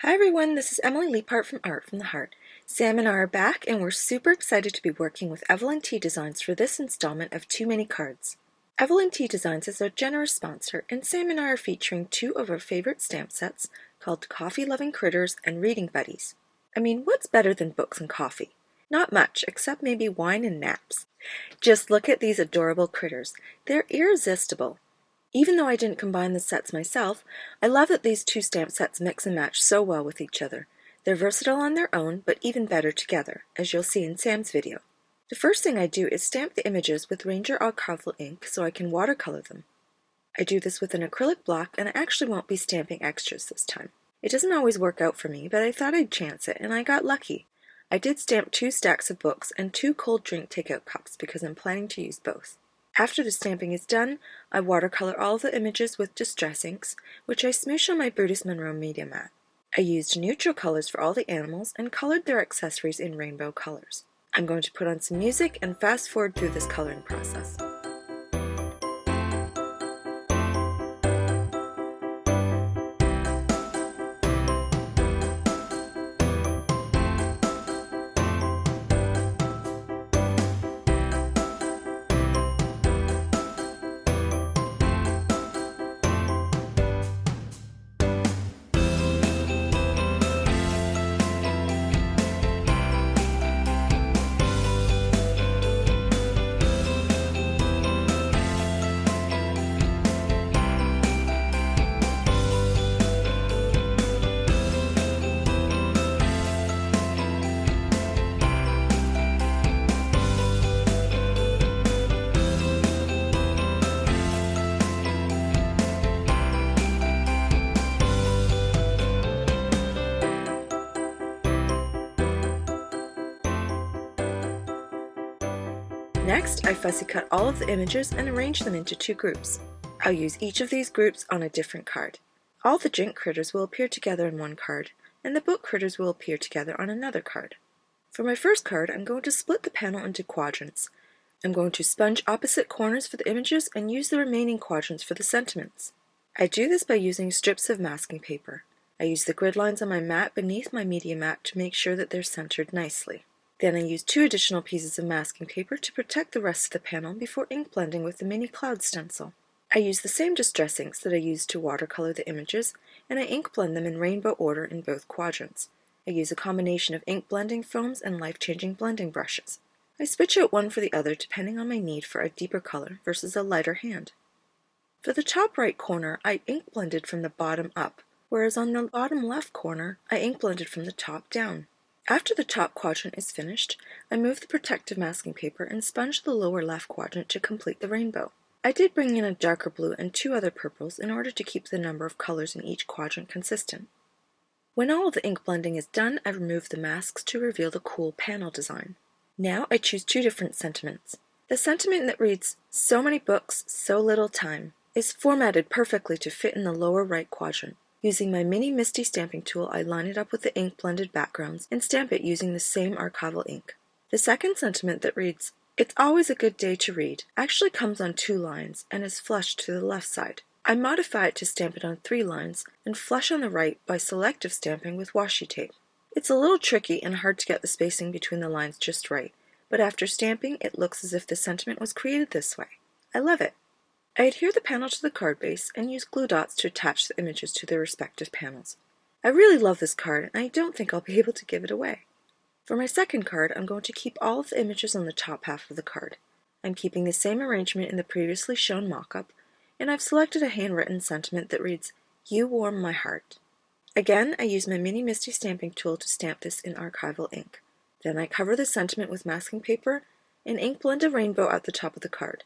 Hi everyone, this is Emily Leiphart from Art from the Heart. Sam and I are back and we're super excited to be working with Evelin T Designs for this installment of Too Many Cards. Evelin T Designs is our generous sponsor and Sam and I are featuring two of our favorite stamp sets called Coffee Loving Critters and Reading Buddies. I mean, what's better than books and coffee? Not much, except maybe wine and naps. Just look at these adorable critters. They're irresistible. Even though I didn't combine the sets myself, I love that these two stamp sets mix and match so well with each other. They're versatile on their own, but even better together, as you'll see in Sam's video. The first thing I do is stamp the images with Ranger archival ink so I can watercolor them. I do this with an acrylic block, and I actually won't be stamping extras this time. It doesn't always work out for me, but I thought I'd chance it, and I got lucky. I did stamp 2 stacks of books and 2 cold drink takeout cups because I'm planning to use both. After the stamping is done, I watercolor all of the images with distress inks, which I smoosh on my Brutus Monroe media mat. I used neutral colors for all the animals and colored their accessories in rainbow colors. I'm going to put on some music and fast forward through this coloring process. Next, I fussy cut all of the images and arrange them into 2 groups. I'll use each of these groups on a different card. All the drink critters will appear together in one card, and the book critters will appear together on another card. For my first card, I'm going to split the panel into quadrants. I'm going to sponge opposite corners for the images and use the remaining quadrants for the sentiments. I do this by using strips of masking paper. I use the grid lines on my mat beneath my media mat to make sure that they're centered nicely. Then I use 2 additional pieces of masking paper to protect the rest of the panel before ink blending with the mini cloud stencil. I use the same distress inks that I used to watercolor the images, and I ink blend them in rainbow order in both quadrants. I use a combination of ink blending foams and life-changing blending brushes. I switch out one for the other depending on my need for a deeper color versus a lighter hand. For the top right corner, I ink blended from the bottom up, whereas on the bottom left corner, I ink blended from the top down. After the top quadrant is finished, I move the protective masking paper and sponge the lower left quadrant to complete the rainbow. I did bring in a darker blue and 2 other purples in order to keep the number of colors in each quadrant consistent. When all of the ink blending is done, I remove the masks to reveal the cool panel design. Now I choose 2 different sentiments. The sentiment that reads, "So many books, so little time," is formatted perfectly to fit in the lower right quadrant. Using my mini Misty stamping tool, I line it up with the ink-blended backgrounds and stamp it using the same archival ink. The second sentiment that reads, "It's always a good day to read," actually comes on 2 lines and is flushed to the left side. I modify it to stamp it on 3 lines and flush on the right by selective stamping with washi tape. It's a little tricky and hard to get the spacing between the lines just right, but after stamping, it looks as if the sentiment was created this way. I love it. I adhere the panel to the card base and use glue dots to attach the images to their respective panels. I really love this card and I don't think I'll be able to give it away. For my second card, I'm going to keep all of the images on the top half of the card. I'm keeping the same arrangement in the previously shown mock-up, and I've selected a handwritten sentiment that reads, "You warm my heart." Again, I use my mini Misty stamping tool to stamp this in archival ink. Then I cover the sentiment with masking paper and ink blend a rainbow at the top of the card.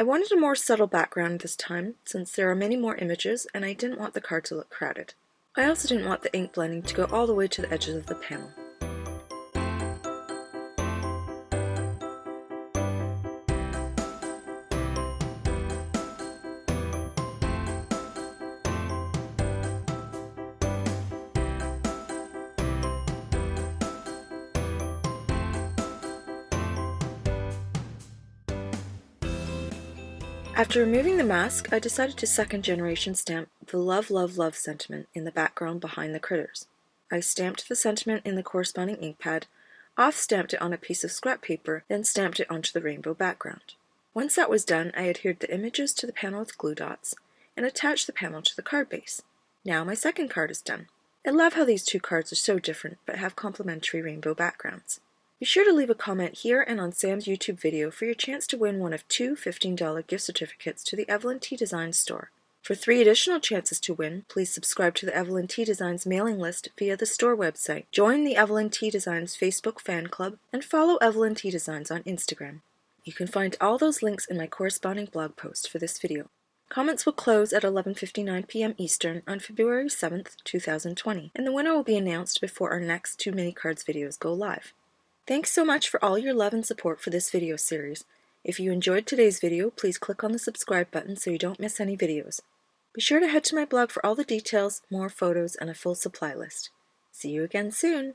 I wanted a more subtle background this time, since there are many more images and I didn't want the card to look crowded. I also didn't want the ink blending to go all the way to the edges of the panel. After removing the mask, I decided to second generation stamp the love, love, love sentiment in the background behind the critters. I stamped the sentiment in the corresponding ink pad, off-stamped it on a piece of scrap paper, then stamped it onto the rainbow background. Once that was done, I adhered the images to the panel with glue dots and attached the panel to the card base. Now my second card is done. I love how these two cards are so different but have complementary rainbow backgrounds. Be sure to leave a comment here and on Sam's YouTube video for your chance to win one of two $15 gift certificates to the Evelin T Designs store. For 3 additional chances to win, please subscribe to the Evelin T Designs mailing list via the store website, join the Evelin T Designs Facebook fan club, and follow Evelin T Designs on Instagram. You can find all those links in my corresponding blog post for this video. Comments will close at 11:59 p.m. Eastern on February 7th, 2020, and the winner will be announced before our next 2 mini cards videos go live. Thanks so much for all your love and support for this video series. If you enjoyed today's video, please click on the subscribe button so you don't miss any videos. Be sure to head to my blog for all the details, more photos, and a full supply list. See you again soon!